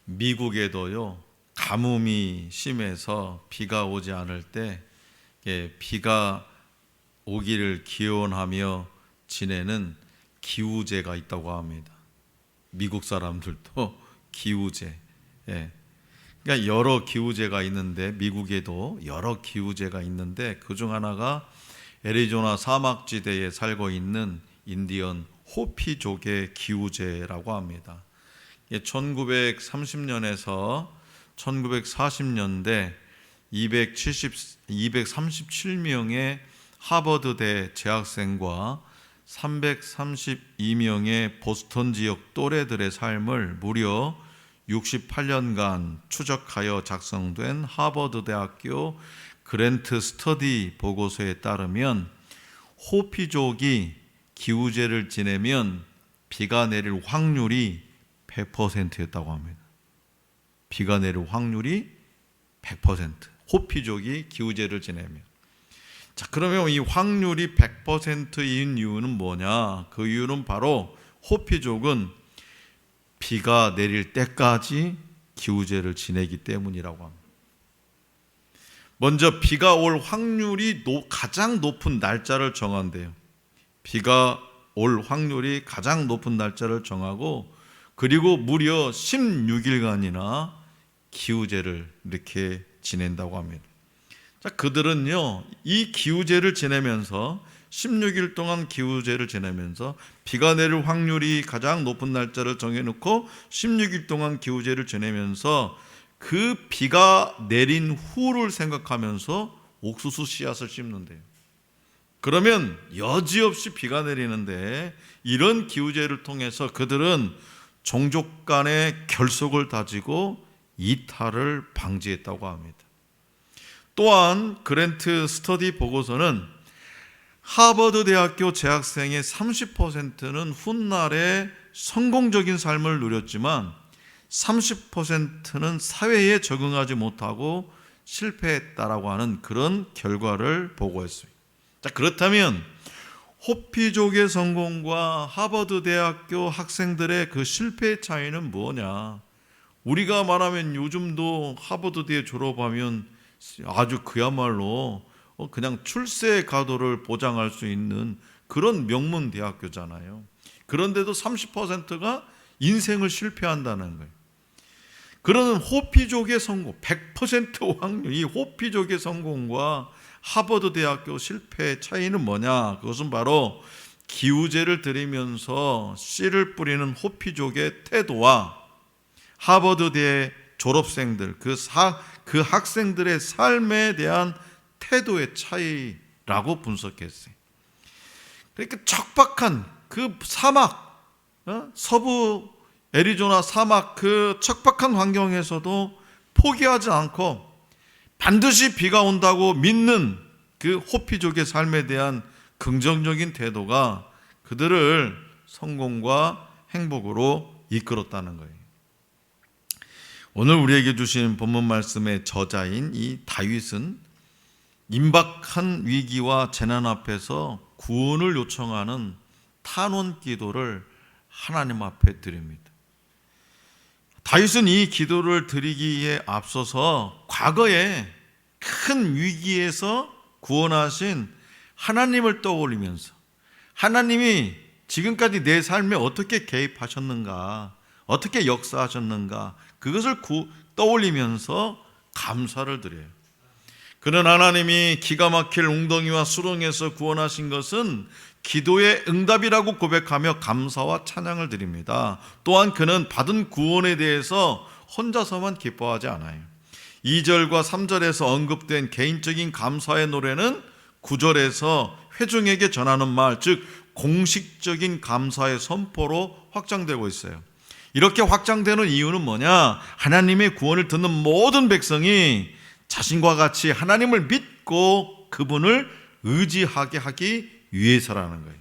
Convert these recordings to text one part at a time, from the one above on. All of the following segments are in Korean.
미국에도요, 가뭄이 심해서 비가 오지 않을 때 비가 오기를 기원하며 지내는 기우제가 있다고 합니다. 미국 사람들도 기우제. 그러니까 여러 기우제가 있는데, 미국에도 여러 기우제가 있는데 그중 하나가 애리조나 사막지대에 살고 있는 인디언 호피족의 기우제라고 합니다. 1930년에서 1940년대 237명의 하버드대 재학생과 332명의 보스턴 지역 또래들의 삶을 무려 68년간 추적하여 작성된 하버드 대학교 그랜트 스터디 보고서에 따르면 호피족이 기우제를 지내면 비가 내릴 확률이 100%였다고 합니다. 비가 내릴 확률이 100%. 호피족이 기우제를 지내면. 자, 그러면 이 확률이 100%인 이유는 뭐냐? 그 이유는 바로 호피족은 비가 내릴 때까지 기우제를 지내기 때문이라고 합니다. 먼저 비가 올 확률이 가장 높은 날짜를 정한대요. 비가 올 확률이 가장 높은 날짜를 정하고, 그리고 무려 16일간이나 기우제를 이렇게 지낸다고 합니다. 자, 그들은요, 이 기우제를 지내면서 16일 동안 기우제를 지내면서 비가 내릴 확률이 가장 높은 날짜를 정해놓고 16일 동안 기우제를 지내면서 그 비가 내린 후를 생각하면서 옥수수 씨앗을 심는데요. 그러면 여지없이 비가 내리는데, 이런 기우제를 통해서 그들은 종족 간의 결속을 다지고 이탈을 방지했다고 합니다. 또한 그랜트 스터디 보고서는 하버드 대학교 재학생의 30%는 훗날에 성공적인 삶을 누렸지만 30%는 사회에 적응하지 못하고 실패했다라고 하는 그런 결과를 보고했습니다. 자, 그렇다면 호피족의 성공과 하버드 대학교 학생들의 그 실패의 차이는 뭐냐? 우리가 말하면 요즘도 하버드대 졸업하면 아주 그야말로 그냥 출세 가도를 보장할 수 있는 그런 명문 대학교잖아요. 그런데도 30%가 인생을 실패한다는 거예요. 그러는 호피족의 성공, 100% 확률, 이 호피족의 성공과 하버드 대학교 실패의 차이는 뭐냐? 그것은 바로 기우제를 들이면서 씨를 뿌리는 호피족의 태도와 하버드대 졸업생들, 그 학생들의 삶에 대한 태도의 차이라고 분석했어요. 그러니까 척박한 그 사막, 서부 애리조나 사막 그 척박한 환경에서도 포기하지 않고 반드시 비가 온다고 믿는 그 호피족의 삶에 대한 긍정적인 태도가 그들을 성공과 행복으로 이끌었다는 거예요. 오늘 우리에게 주신 본문 말씀의 저자인 이 다윗은 임박한 위기와 재난 앞에서 구원을 요청하는 탄원 기도를 하나님 앞에 드립니다. 다윗은 이 기도를 드리기에 앞서서 과거에 큰 위기에서 구원하신 하나님을 떠올리면서 하나님이 지금까지 내 삶에 어떻게 개입하셨는가, 어떻게 역사하셨는가, 그것을 떠올리면서 감사를 드려요. 그는 하나님이 기가 막힐 웅덩이와 수렁에서 구원하신 것은 기도의 응답이라고 고백하며 감사와 찬양을 드립니다. 또한 그는 받은 구원에 대해서 혼자서만 기뻐하지 않아요. 2절과 3절에서 언급된 개인적인 감사의 노래는 9절에서 회중에게 전하는 말, 즉 공식적인 감사의 선포로 확장되고 있어요. 이렇게 확장되는 이유는 뭐냐? 하나님의 구원을 듣는 모든 백성이 자신과 같이 하나님을 믿고 그분을 의지하게 하기 위해서라는 거예요.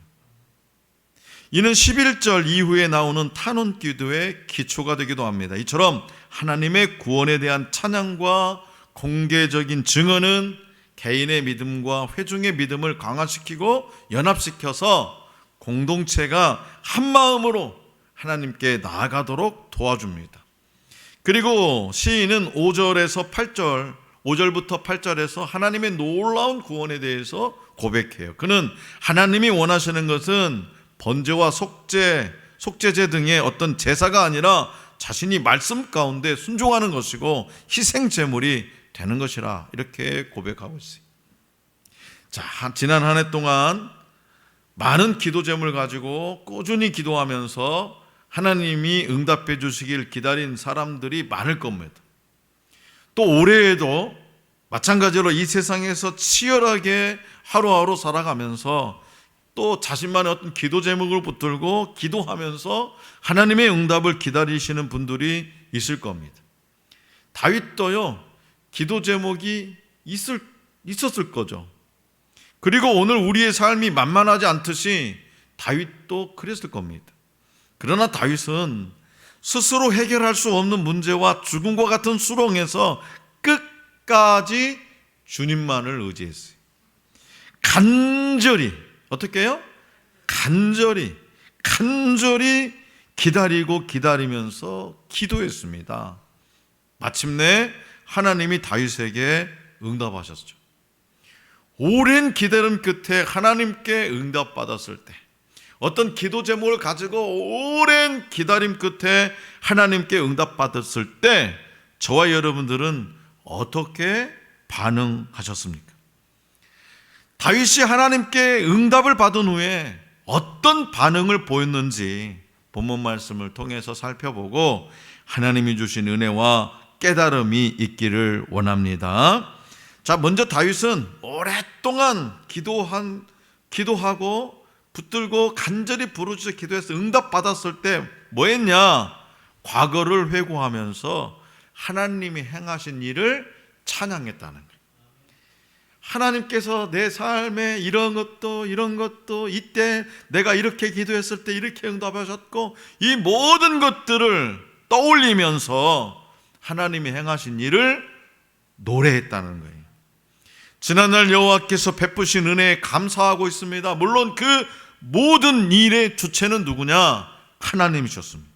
이는 11절 이후에 나오는 탄원 기도의 기초가 되기도 합니다. 이처럼 하나님의 구원에 대한 찬양과 공개적인 증언은 개인의 믿음과 회중의 믿음을 강화시키고 연합시켜서 공동체가 한 마음으로 하나님께 나아가도록 도와줍니다. 그리고 시인은 5절부터 8절에서 하나님의 놀라운 구원에 대해서 고백해요. 그는 하나님이 원하시는 것은 번제와 속죄제 등의 어떤 제사가 아니라 자신이 말씀 가운데 순종하는 것이고 희생 제물이 되는 것이라 이렇게 고백하고 있어요. 자, 지난 한 해 동안 많은 기도 제물 가지고 꾸준히 기도하면서 하나님이 응답해 주시길 기다린 사람들이 많을 겁니다. 또 올해에도 마찬가지로 이 세상에서 치열하게 하루하루 살아가면서 또 자신만의 어떤 기도 제목을 붙들고 기도하면서 하나님의 응답을 기다리시는 분들이 있을 겁니다. 다윗도요, 기도 제목이 있었을 거죠. 그리고 오늘 우리의 삶이 만만하지 않듯이 다윗도 그랬을 겁니다. 그러나 다윗은 스스로 해결할 수 없는 문제와 죽음과 같은 수렁에서 끝까지 주님만을 의지했어요. 간절히, 어떻게 해요? 간절히 기다리고 기다리면서 기도했습니다. 마침내 하나님이 다윗에게 응답하셨죠. 오랜 기다림 끝에 하나님께 응답받았을 때, 어떤 기도 제목을 가지고 오랜 기다림 끝에 하나님께 응답받았을 때 저와 여러분들은 어떻게 반응하셨습니까? 다윗이 하나님께 응답을 받은 후에 어떤 반응을 보였는지 본문 말씀을 통해서 살펴보고 하나님이 주신 은혜와 깨달음이 있기를 원합니다. 자, 먼저 다윗은 오랫동안 기도하고 붙들고 간절히 부르짖어 기도해서 응답받았을 때 뭐 했냐? 과거를 회고하면서 하나님이 행하신 일을 찬양했다는 거예요. 하나님께서 내 삶에 이런 것도 이때 내가 이렇게 기도했을 때 이렇게 응답하셨고, 이 모든 것들을 떠올리면서 하나님이 행하신 일을 노래했다는 거예요. 지난날 여호와께서 베푸신 은혜에 감사하고 있습니다. 물론 그 모든 일의 주체는 누구냐? 하나님이셨습니다.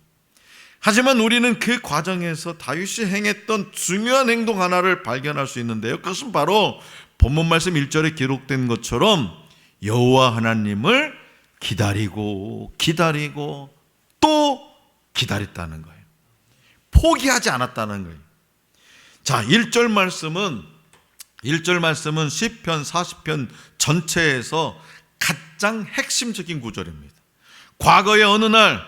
하지만 우리는 그 과정에서 다윗이 행했던 중요한 행동 하나를 발견할 수 있는데요, 그것은 바로 본문 말씀 1절에 기록된 것처럼 여호와 하나님을 기다리고 또 기다렸다는 거예요. 포기하지 않았다는 거예요. 자, 1절 말씀은 시편 40편 전체에서 가장 핵심적인 구절입니다. 과거의 어느 날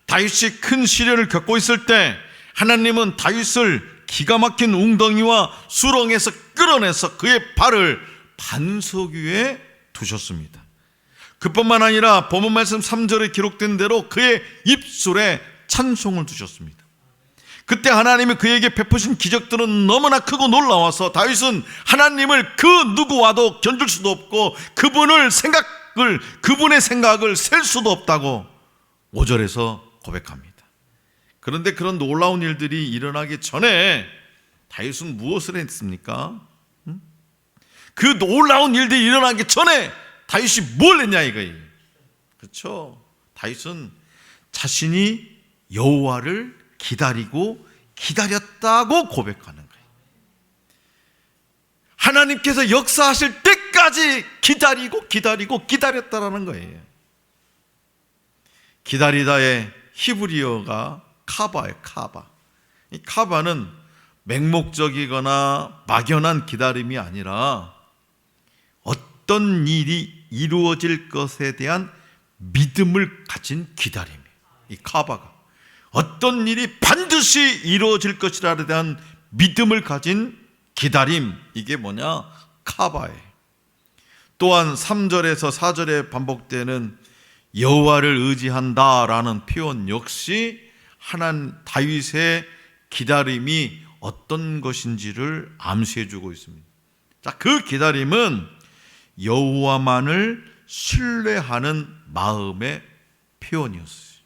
다윗이 큰 시련을 겪고 있을 때 하나님은 다윗을 기가 막힌 웅덩이와 수렁에서 끌어내서 그의 발을 반석 위에 두셨습니다. 그뿐만 아니라 본문 말씀 3절에 기록된 대로 그의 입술에 찬송을 두셨습니다. 그때 하나님이 그에게 베푸신 기적들은 너무나 크고 놀라워서 다윗은 하나님을 그 누구와도 견줄 수도 없고 그분의 생각을 셀 수도 없다고 5절에서 고백합니다. 그런데 그런 놀라운 일들이 일어나기 전에 다윗은 무엇을 했습니까? 그 놀라운 일들이 일어나기 전에 다윗이 뭘 했냐 이거예요. 그렇죠? 다윗은 자신이 여호와를 기다렸다고 고백하는 거예요. 하나님께서 역사하실 때까지 기다렸다라는 거예요. 기다리다의 히브리어가 카바예요. 이 카바는 맹목적이거나 막연한 기다림이 아니라 어떤 일이 이루어질 것에 대한 믿음을 가진 기다림이에요. 이 카바가 어떤 일이 반드시 이루어질 것이라에 대한 믿음을 가진 기다림, 이게 뭐냐? 카바예요. 또한 3절에서 4절에 반복되는 여호와를 의지한다라는 표현 역시 다윗의 기다림이 어떤 것인지를 암시해주고 있습니다. 자, 그 기다림은 여호와만을 신뢰하는 마음의 표현이었어요.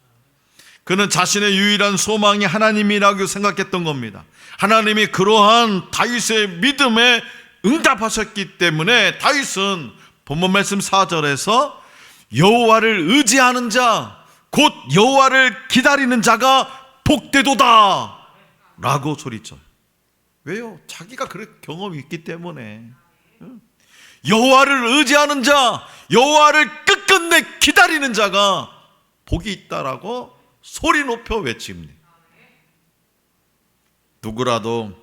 그는 자신의 유일한 소망이 하나님이라고 생각했던 겁니다. 하나님이 그러한 다윗의 믿음에 응답하셨기 때문에 다윗은 본문 말씀 4절에서 여호와를 의지하는 자, 곧 여호와를 기다리는 자가 복되도다 라고 소리쳐요. 왜요? 자기가 그래 경험이 있기 때문에. 여호와를 의지하는 자, 여호와를 끝끝내 기다리는 자가 복이 있다라고 소리 높여 외칩니다. 누구라도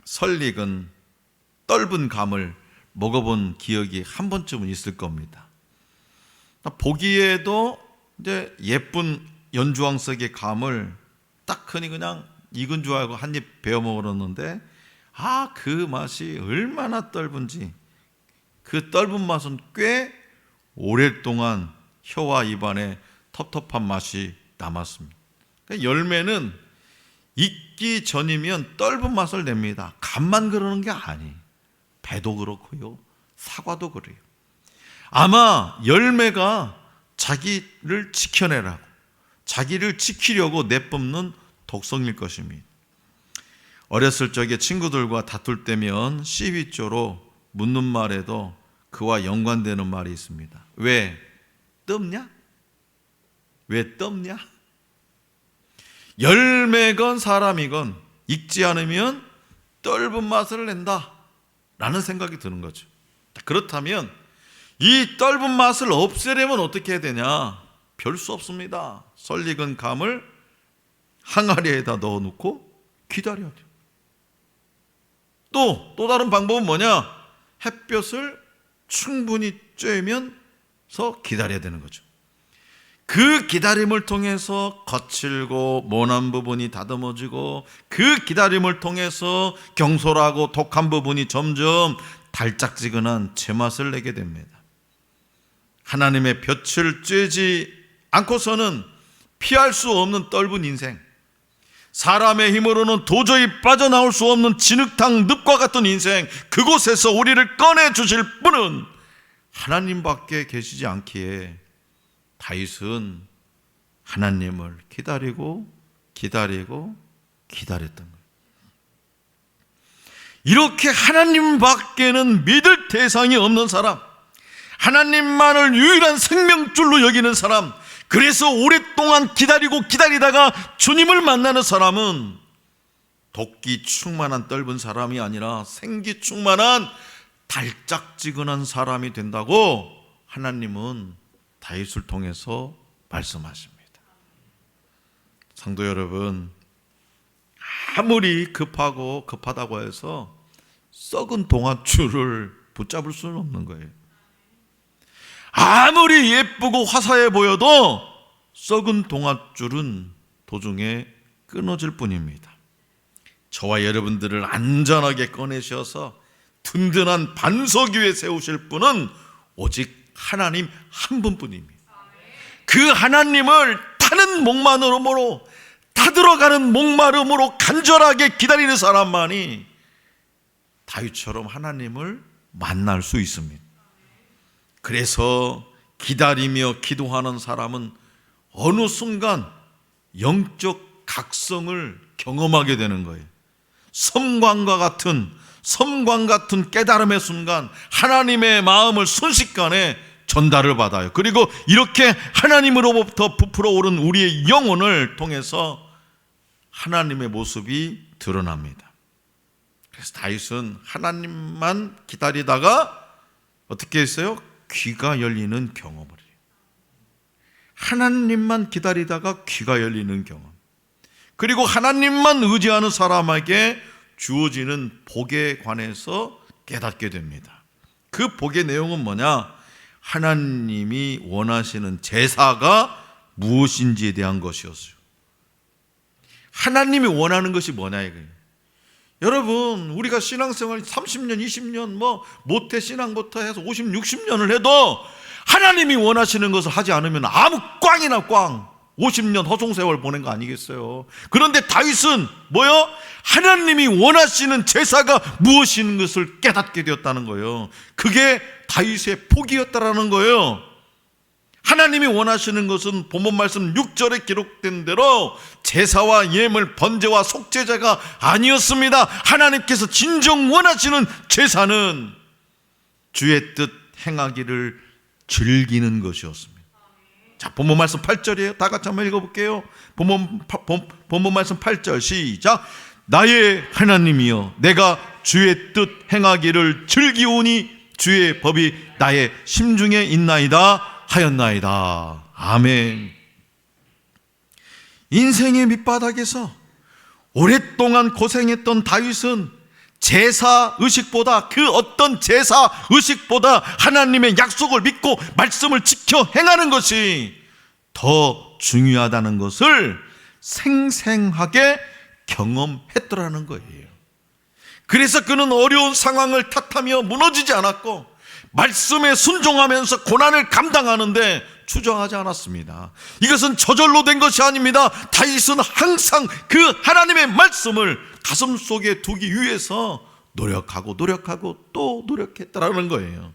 설익은 떫은 감을 먹어본 기억이 한 번쯤은 있을 겁니다. 보기에도 이제 예쁜 연주왕석의 감을 딱 흔히 그냥 익은 줄 알고 한 입 베어 먹었는데, 그 맛이 얼마나 떫은지, 그 떫은 맛은 꽤 오랫동안 혀와 입안에 텁텁한 맛이 남았습니다. 그러니까 열매는 익기 전이면 떫은 맛을 냅니다. 감만 그러는 게 아니에요. 배도 그렇고요, 사과도 그래요. 아마 열매가 자기를 지켜내라고, 자기를 지키려고 내뿜는 독성일 것입니다. 어렸을 적에 친구들과 다툴 때면 시위조로 묻는 말에도 그와 연관되는 말이 있습니다. 왜 떫냐? 왜 떫냐? 열매건 사람이건 익지 않으면 떫은 맛을 낸다 라는 생각이 드는 거죠. 그렇다면 이 떫은 맛을 없애려면 어떻게 해야 되냐? 별 수 없습니다. 설익은 감을 항아리에다 넣어놓고 기다려야 돼요. 또 다른 방법은 뭐냐? 햇볕을 충분히 쬐면서 기다려야 되는 거죠. 그 기다림을 통해서 거칠고 모난 부분이 다듬어지고, 그 기다림을 통해서 경솔하고 독한 부분이 점점 달짝지근한 제맛을 내게 됩니다. 하나님의 볕을 쬐지 않고서는 피할 수 없는 떫은 인생, 사람의 힘으로는 도저히 빠져나올 수 없는 진흙탕 늪과 같은 인생, 그곳에서 우리를 꺼내 주실 분은 하나님밖에 계시지 않기에 다윗은 하나님을 기다리고 기다렸던 거예요. 이렇게 하나님밖에는 믿을 대상이 없는 사람, 하나님만을 유일한 생명줄로 여기는 사람, 그래서 오랫동안 기다리다가 주님을 만나는 사람은 독기 충만한 떫은 사람이 아니라 생기 충만한 달짝지근한 사람이 된다고 하나님은 다윗을 통해서 말씀하십니다. 성도 여러분, 아무리 급하다고 해서 썩은 동아줄을 붙잡을 수는 없는 거예요. 아무리 예쁘고 화사해 보여도 썩은 동아줄은 도중에 끊어질 뿐입니다. 저와 여러분들을 안전하게 꺼내셔서 든든한 반석 위에 세우실 분은 오직 하나님 한 분뿐입니다. 그 하나님을 타는 목마름으로, 타들어가는 목마름으로 간절하게 기다리는 사람만이 다윗처럼 하나님을 만날 수 있습니다. 그래서 기다리며 기도하는 사람은 어느 순간 영적 각성을 경험하게 되는 거예요. 섬광과 같은 깨달음의 순간 하나님의 마음을 순식간에 전달을 받아요. 그리고 이렇게 하나님으로부터 부풀어 오른 우리의 영혼을 통해서 하나님의 모습이 드러납니다. 그래서 다윗은 하나님만 기다리다가 어떻게 했어요? 귀가 열리는 경험을 해요. 하나님만 기다리다가 귀가 열리는 경험, 그리고 하나님만 의지하는 사람에게 주어지는 복에 관해서 깨닫게 됩니다. 그 복의 내용은 뭐냐? 하나님이 원하시는 제사가 무엇인지에 대한 것이었어요. 하나님이 원하는 것이 뭐냐 이거예요. 여러분, 우리가 신앙생활 30년, 20년, 모태 신앙부터 해서 50, 60년을 해도 하나님이 원하시는 것을 하지 않으면 아무 꽝이나 꽝 50년 허송세월 보낸 거 아니겠어요? 그런데 다윗은 뭐요? 하나님이 원하시는 제사가 무엇인 것을 깨닫게 되었다는 거예요. 그게 다윗의 복이었다라는 거예요. 하나님이 원하시는 것은 본문 말씀 6절에 기록된 대로 제사와 예물, 번제와 속죄제가 아니었습니다. 하나님께서 진정 원하시는 제사는 주의 뜻 행하기를 즐기는 것이었습니다. 자, 본문 말씀 8절이에요. 다 같이 한번 읽어볼게요. 본문 본문 말씀 8절 시작. 나의 하나님이여 내가 주의 뜻 행하기를 즐기오니 주의 법이 나의 심중에 있나이다 하였나이다. 아멘. 인생의 밑바닥에서 오랫동안 고생했던 다윗은 제사 의식보다, 그 어떤 제사 의식보다 하나님의 약속을 믿고 말씀을 지켜 행하는 것이 더 중요하다는 것을 생생하게 경험했더라는 거예요. 그래서 그는 어려운 상황을 탓하며 무너지지 않았고 말씀에 순종하면서 고난을 감당하는데 주저하지 않았습니다. 이것은 저절로 된 것이 아닙니다. 다윗은 항상 그 하나님의 말씀을 가슴속에 두기 위해서 노력하고 또 노력했다라는 거예요.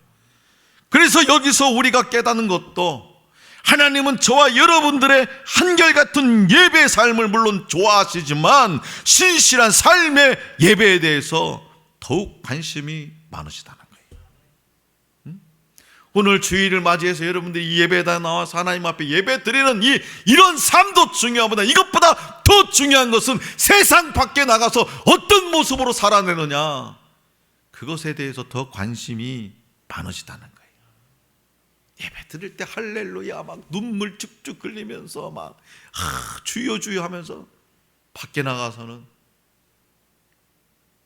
그래서 여기서 우리가 깨닫는 것도, 하나님은 저와 여러분들의 한결같은 예배의 삶을 물론 좋아하시지만 신실한 삶의 예배에 대해서 더욱 관심이 많으시다는 거예요. 오늘 주일을 맞이해서 여러분들이 이 예배에다 나와서 하나님 앞에 예배 드리는 이런 삶도 중요하보다, 이것보다 더 중요한 것은 세상 밖에 나가서 어떤 모습으로 살아내느냐, 그것에 대해서 더 관심이 많으시다는 거예요. 예배 드릴 때 할렐루야 막 눈물 쭉쭉 흘리면서 막 주여 주여 하면서 밖에 나가서는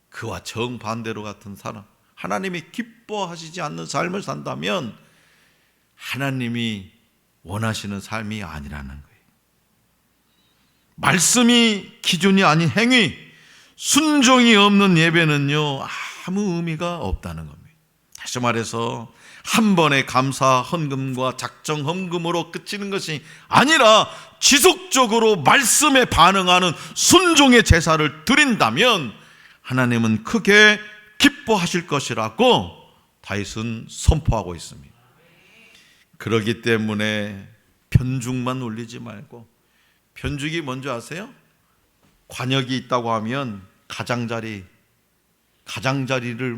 그와 정반대로 같은 사람, 하나님이 기뻐하시지 않는 삶을 산다면 하나님이 원하시는 삶이 아니라는 거예요. 말씀이 기준이 아닌 행위, 순종이 없는 예배는요 아무 의미가 없다는 겁니다. 다시 말해서 한 번의 감사 헌금과 작정 헌금으로 그치는 것이 아니라 지속적으로 말씀에 반응하는 순종의 제사를 드린다면 하나님은 크게 기뻐하실 것이라고 다윗은 선포하고 있습니다. 그렇기 때문에 편죽만 올리지 말고, 편죽이 뭔지 아세요? 관역이 있다고 하면 가장자리를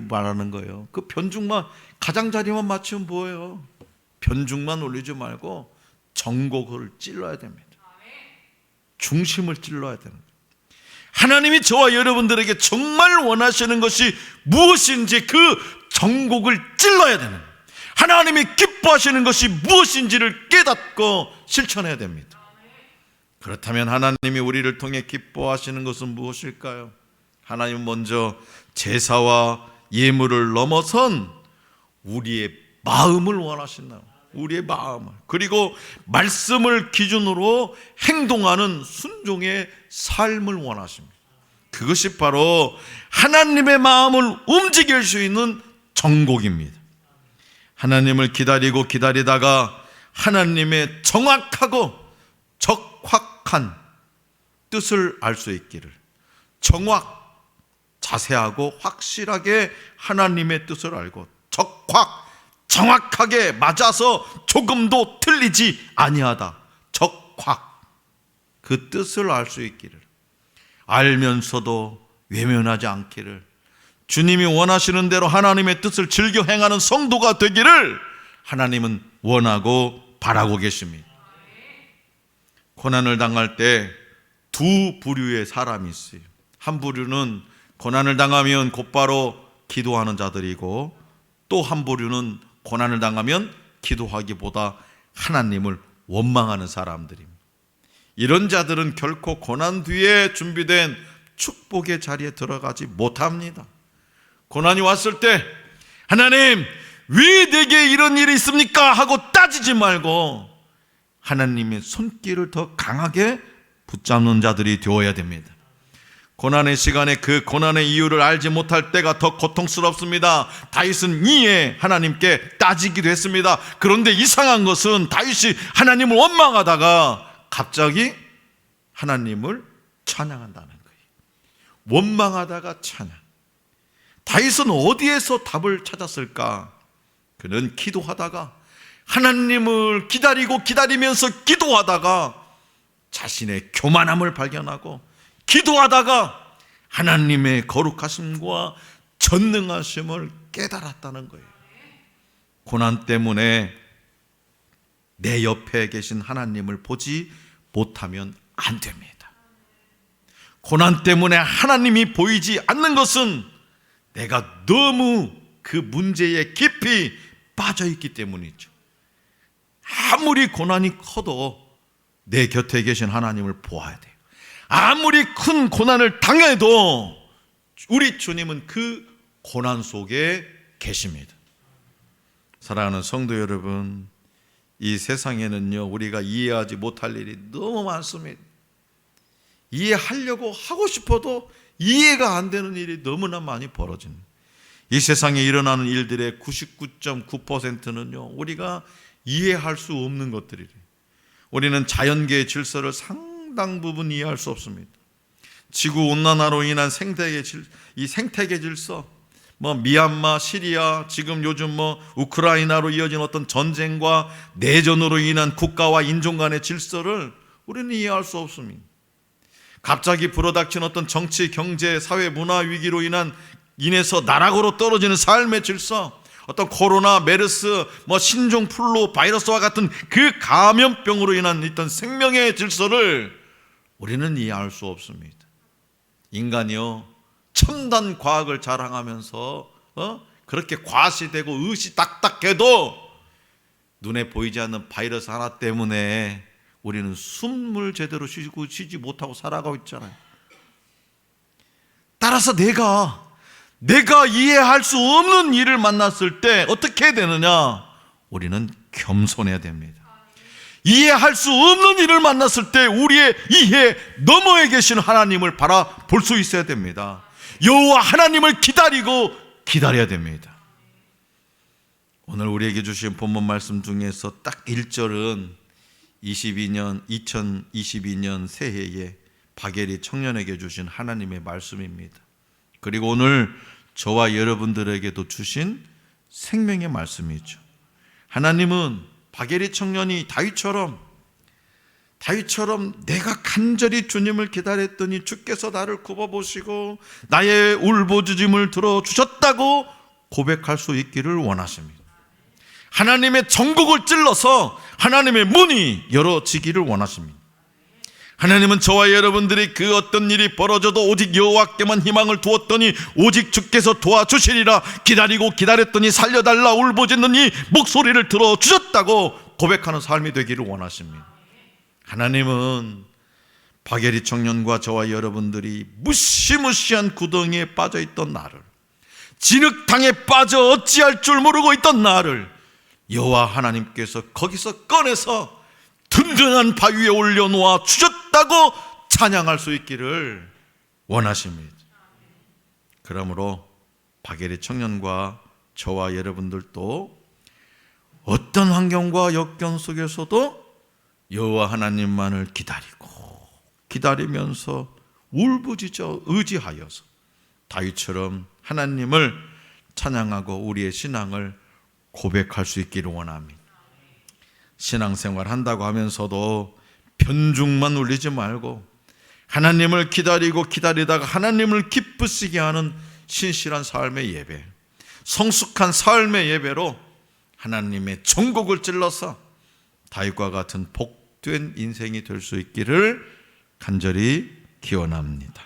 말하는 거예요. 그 편죽만, 가장자리만 맞추면 뭐예요? 편죽만 올리지 말고 정곡을 찔러야 됩니다. 중심을 찔러야 되는 거예요. 하나님이 저와 여러분들에게 정말 원하시는 것이 무엇인지 그 정곡을 찔러야 되는 거예요. 하나님이 기뻐하시는 것이 무엇인지를 깨닫고 실천해야 됩니다. 그렇다면 하나님이 우리를 통해 기뻐하시는 것은 무엇일까요? 하나님은 먼저 제사와 예물을 넘어선 우리의 마음을 원하신다. 우리의 마음을, 그리고 말씀을 기준으로 행동하는 순종의 삶을 원하십니다. 그것이 바로 하나님의 마음을 움직일 수 있는 정곡입니다. 하나님을 기다리다가 하나님의 정확하고 적확한 뜻을 알 수 있기를, 자세하고 확실하게 하나님의 뜻을 알고 정확하게 맞아서 조금도 틀리지 아니하다, 그 뜻을 알 수 있기를, 알면서도 외면하지 않기를, 주님이 원하시는 대로 하나님의 뜻을 즐겨 행하는 성도가 되기를 하나님은 원하고 바라고 계십니다. 고난을 당할 때 두 부류의 사람이 있어요. 한 부류는 고난을 당하면 곧바로 기도하는 자들이고, 또 한 부류는 고난을 당하면 기도하기보다 하나님을 원망하는 사람들입니다. 이런 자들은 결코 고난 뒤에 준비된 축복의 자리에 들어가지 못합니다. 고난이 왔을 때 하나님 왜 내게 이런 일이 있습니까? 하고 따지지 말고 하나님의 손길을 더 강하게 붙잡는 자들이 되어야 됩니다. 고난의 시간에 그 고난의 이유를 알지 못할 때가 더 고통스럽습니다. 다윗은 이에 하나님께 따지기도 했습니다. 그런데 이상한 것은 다윗이 하나님을 원망하다가 갑자기 하나님을 찬양한다는 거예요. 원망하다가 찬양. 다윗은 어디에서 답을 찾았을까? 그는 기도하다가, 하나님을 기다리면서 기도하다가 자신의 교만함을 발견하고, 기도하다가 하나님의 거룩하심과 전능하심을 깨달았다는 거예요. 고난 때문에 내 옆에 계신 하나님을 보지 못하면 안 됩니다. 고난 때문에 하나님이 보이지 않는 것은 내가 너무 그 문제에 깊이 빠져 있기 때문이죠. 아무리 고난이 커도 내 곁에 계신 하나님을 보아야 돼요. 아무리 큰 고난을 당해도 우리 주님은 그 고난 속에 계십니다. 사랑하는 성도 여러분, 이 세상에는요, 우리가 이해하지 못할 일이 너무 많습니다. 이해하려고 하고 싶어도 이해가 안 되는 일이 너무나 많이 벌어집니다. 이 세상에 일어나는 일들의 99.9%는요, 우리가 이해할 수 없는 것들이래요. 우리는 자연계의 질서를 상당 부분 이해할 수 없습니다. 지구온난화로 인한 이 생태계 질서, 미얀마, 시리아, 지금 요즘 우크라이나로 이어진 어떤 전쟁과 내전으로 인한 국가와 인종 간의 질서를 우리는 이해할 수 없습니다. 갑자기 불어닥친 어떤 정치, 경제, 사회, 문화 위기로 인해서 나락으로 떨어지는 삶의 질서, 어떤 코로나, 메르스, 신종 플루 바이러스와 같은 그 감염병으로 인한 어떤 생명의 질서를 우리는 이해할 수 없습니다. 인간이요, 첨단 과학을 자랑하면서 그렇게 과시되고 의시 딱딱해도 눈에 보이지 않는 바이러스 하나 때문에 우리는 숨을 제대로 쉬지 못하고 살아가고 있잖아요. 따라서 내가 이해할 수 없는 일을 만났을 때 어떻게 해야 되느냐? 우리는 겸손해야 됩니다. 이해할 수 없는 일을 만났을 때 우리의 이해 너머에 계신 하나님을 바라볼 수 있어야 됩니다. 여호와 하나님을 기다려야 됩니다. 오늘 우리에게 주신 본문 말씀 중에서 딱 1절은 2022년 새해에 바게리 청년에게 주신 하나님의 말씀입니다. 그리고 오늘 저와 여러분들에게도 주신 생명의 말씀이죠. 하나님은 바게리 청년이 다윗처럼 내가 간절히 주님을 기다렸더니 주께서 나를 굽어보시고 나의 울부짖음을 들어주셨다고 고백할 수 있기를 원하십니다. 하나님의 전곡을 찔러서 하나님의 문이 열어지기를 원하십니다. 하나님은 저와 여러분들이 그 어떤 일이 벌어져도 오직 여호와께만 희망을 두었더니 오직 주께서 도와주시리라, 기다렸더니 살려달라 울부짖는 이 목소리를 들어주셨다고 고백하는 삶이 되기를 원하십니다. 하나님은 바게리 청년과 저와 여러분들이 무시무시한 구덩이에 빠져있던 나를, 진흙탕에 빠져 어찌할 줄 모르고 있던 나를 여호와 하나님께서 거기서 꺼내서 든든한 바위에 올려놓아 주셨다고 찬양할 수 있기를 원하십니다. 그러므로 바게리 청년과 저와 여러분들도 어떤 환경과 역경 속에서도 여호와 하나님만을 기다리면서 울부짖어 의지하여서 다윗처럼 하나님을 찬양하고 우리의 신앙을 고백할 수 있기를 원합니다. 신앙생활 한다고 하면서도 편중만 울리지 말고 하나님을 기다리다가 하나님을 기쁘시게 하는 신실한 삶의 예배, 성숙한 삶의 예배로 하나님의 전곡을 찔러서 다윗과 같은 복된 인생이 될 수 있기를 간절히 기원합니다.